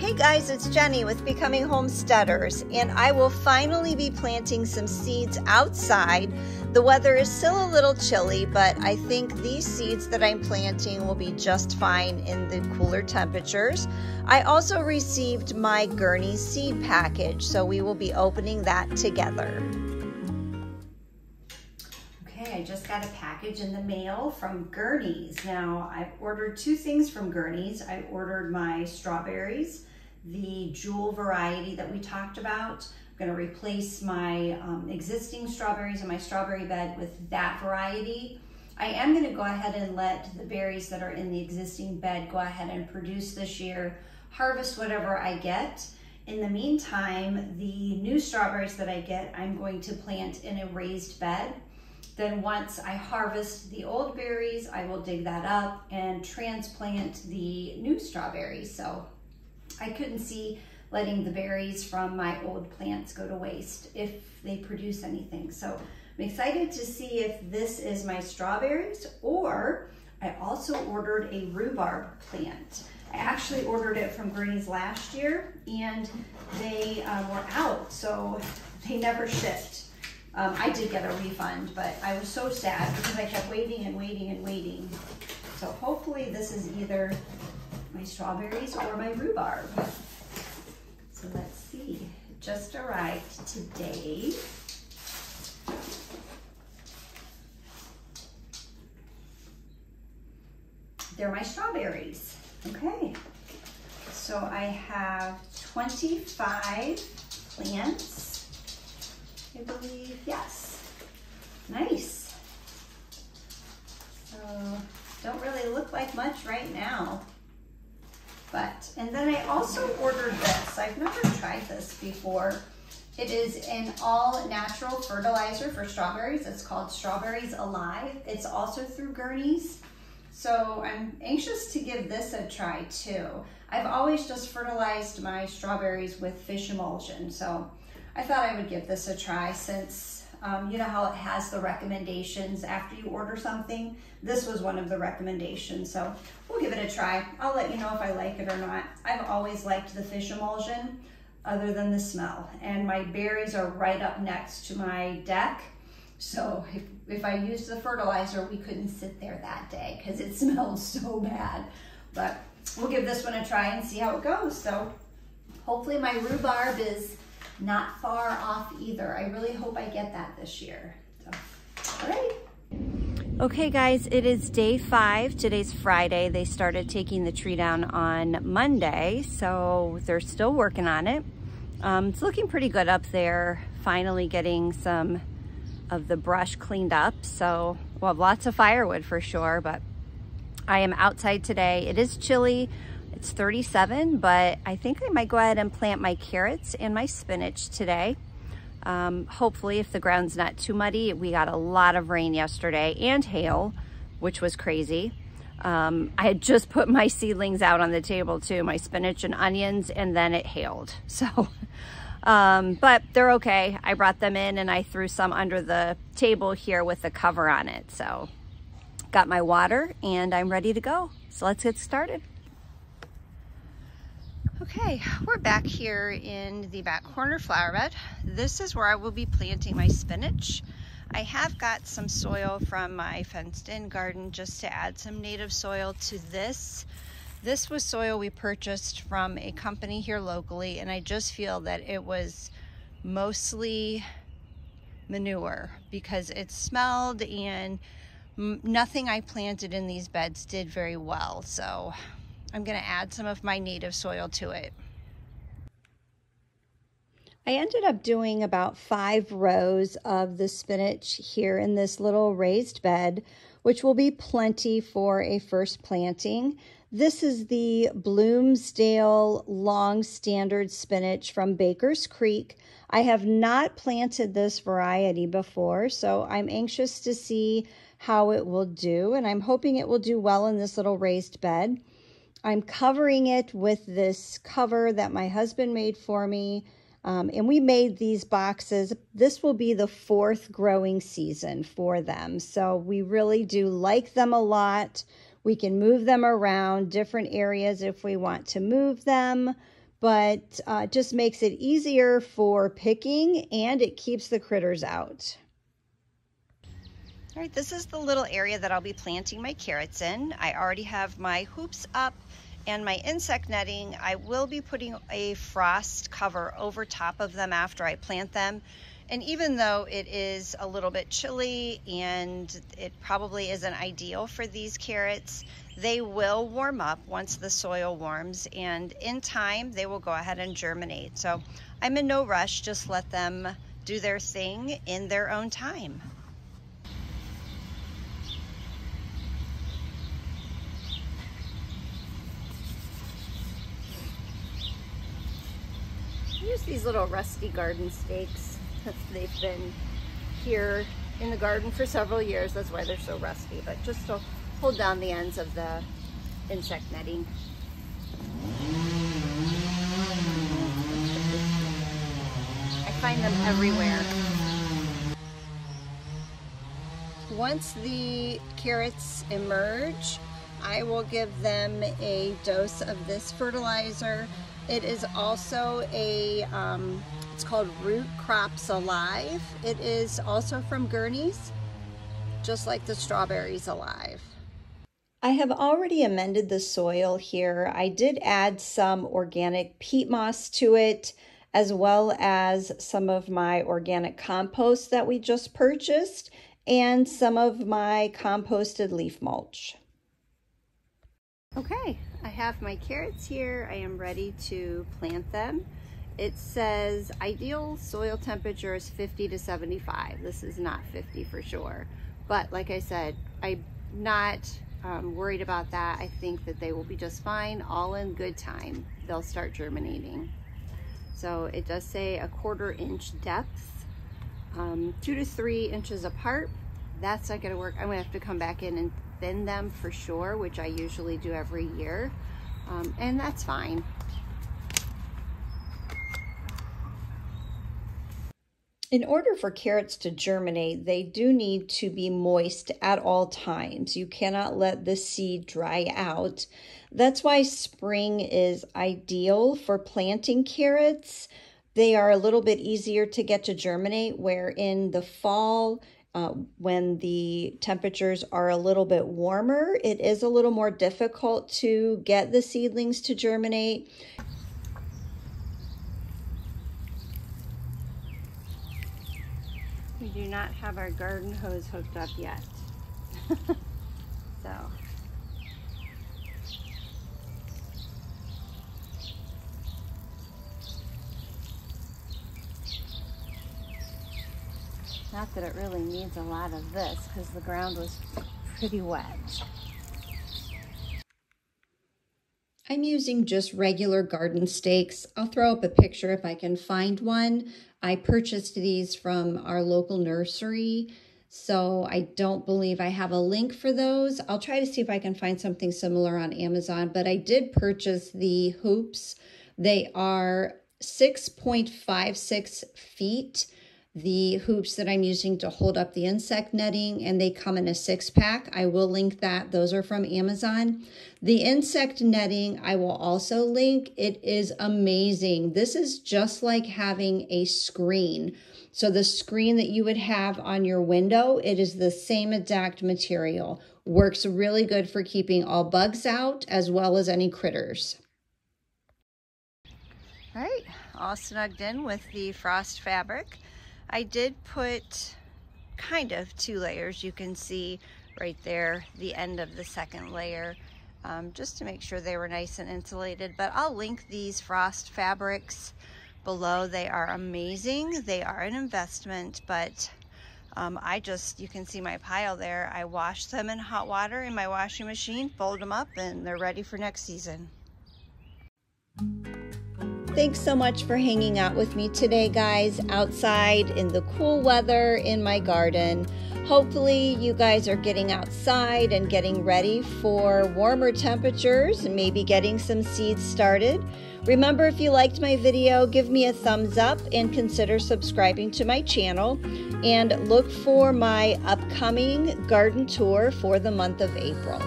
Hey guys, it's Jenny with Becoming Homesteaders, and I will finally be planting some seeds outside. The weather is still a little chilly, but I think these seeds that I'm planting will be just fine in the cooler temperatures. I also received my Gurney seed package, so we will be opening that together. Okay, I just got a package in the mail from Gurney's. Now, I've ordered two things from Gurney's. I ordered my strawberries, the jewel variety that we talked about. I'm going to replace my existing strawberries in my strawberry bed with that variety. I am going to go ahead and let the berries that are in the existing bed go ahead and produce this year, harvest whatever I get. In the meantime, the new strawberries that I get, I'm going to plant in a raised bed. Then once I harvest the old berries, I will dig that up and transplant the new strawberries. So I couldn't see letting the berries from my old plants go to waste if they produce anything. So I'm excited to see if this is my strawberries, or I also ordered a rhubarb plant. I actually ordered it from Gurney's last year and they were out, so they never shipped. I did get a refund, but I was so sad because I kept waiting and waiting and waiting. So hopefully this is either my strawberries or my rhubarb. So let's see. It just arrived today. They're my strawberries. Okay. So I have 25 plants, I believe. Yes. Nice. So don't really look like much right now. But, and then I also ordered this. I've never tried this before. It is an all natural fertilizer for strawberries. It's called Strawberries Alive. It's also through Gurney's. So I'm anxious to give this a try too. I've always just fertilized my strawberries with fish emulsion. So I thought I would give this a try since you know how it has the recommendations after you order something. This was one of the recommendations, so we'll give it a try. I'll let you know if I like it or not. I've always liked the fish emulsion other than the smell, and my berries are right up next to my deck. So if I used the fertilizer, we couldn't sit there that day because it smelled so bad. But we'll give this one a try and see how it goes. So hopefully my rhubarb is not far off either. I really hope I get that this year. So, all right. Okay guys, it is day 5. Today's Friday. They started taking the tree down on Monday, so they're still working on it. It's looking pretty good up there. Finally getting some of the brush cleaned up. So we'll have lots of firewood for sure, but I am outside today. It is chilly. It's 37, but I think I might go ahead and plant my carrots and my spinach today. Hopefully, if the ground's not too muddy. We got a lot of rain yesterday and hail, which was crazy. I had just put my seedlings out on the table too, my spinach and onions, and then it hailed. So, but they're okay. I brought them in and I threw some under the table here with the cover on it. So, got my water and I'm ready to go. So let's get started. Okay, we're back here in the back corner flower bed. This is where I will be planting my spinach. I have got some soil from my fenced-in garden just to add some native soil to this. This was soil we purchased from a company here locally, and I just feel that it was mostly manure because it smelled, and nothing I planted in these beds did very well. So I'm going to add some of my native soil to it. I ended up doing about 5 rows of the spinach here in this little raised bed, which will be plenty for a first planting. This is the Bloomsdale long standard spinach from Baker's Creek. I have not planted this variety before, so I'm anxious to see how it will do, and I'm hoping it will do well in this little raised bed. I'm covering it with this cover that my husband made for me, and we made these boxes. This will be the 4th growing season for them, so we really do like them a lot. We can move them around different areas if we want to move them, but just makes it easier for picking, and it keeps the critters out. All right, this is the little area that I'll be planting my carrots in. I already have my hoops up and my insect netting. I will be putting a frost cover over top of them after I plant them. And even though it is a little bit chilly and it probably isn't ideal for these carrots, they will warm up once the soil warms, and in time they will go ahead and germinate. So I'm in no rush, just let them do their thing in their own time. Use these little rusty garden stakes. They've been here in the garden for several years. That's why they're so rusty, but just to hold down the ends of the insect netting. I find them everywhere. Once the carrots emerge, I will give them a dose of this fertilizer. It is also a, it's called Root Crops Alive. It is also from Gurney's, just like the Strawberries Alive. I have already amended the soil here. I did add some organic peat moss to it, as well as some of my organic compost that we just purchased, and some of my composted leaf mulch. Okay, I have my carrots here. I am ready to plant them. It says ideal soil temperature is 50 to 75. This is not 50 for sure. But like I said, I'm not worried about that. I think that they will be just fine, all in good time. They'll start germinating. So it does say 1/4 inch depth, 2 to 3 inches apart. That's not gonna work. I'm gonna have to come back in and thin them for sure, which I usually do every year, and that's fine. In order for carrots to germinate, they do need to be moist at all times. You cannot let the seed dry out. That's why spring is ideal for planting carrots. They are a little bit easier to get to germinate, where in the fall, when the temperatures are a little bit warmer, it is a little more difficult to get the seedlings to germinate. We do not have our garden hose hooked up yet. So. Not that it really needs a lot of this, because the ground was pretty wet. I'm using just regular garden stakes. I'll throw up a picture if I can find one. I purchased these from our local nursery, so I don't believe I have a link for those. I'll try to see if I can find something similar on Amazon, but I did purchase the hoops. They are 6.56 feet. The hoops that I'm using to hold up the insect netting, and they come in a 6-pack. I will link that. Those are from Amazon. The insect netting I will also link. It is amazing. This is just like having a screen. So the screen that you would have on your window, it is the same exact material. Works really good for keeping all bugs out as well as any critters. All right, all snugged in with the frost fabric. I did put kind of 2 layers. You can see right there the end of the second layer, just to make sure they were nice and insulated. But I'll link these frost fabrics below. They are amazing. They are an investment, but you can see my pile there. I washed them in hot water in my washing machine, fold them up, and they're ready for next season. Thanks so much for hanging out with me today, guys, outside in the cool weather in my garden. Hopefully you guys are getting outside and getting ready for warmer temperatures and maybe getting some seeds started. Remember, if you liked my video, give me a thumbs up and consider subscribing to my channel, and look for my upcoming garden tour for the month of April.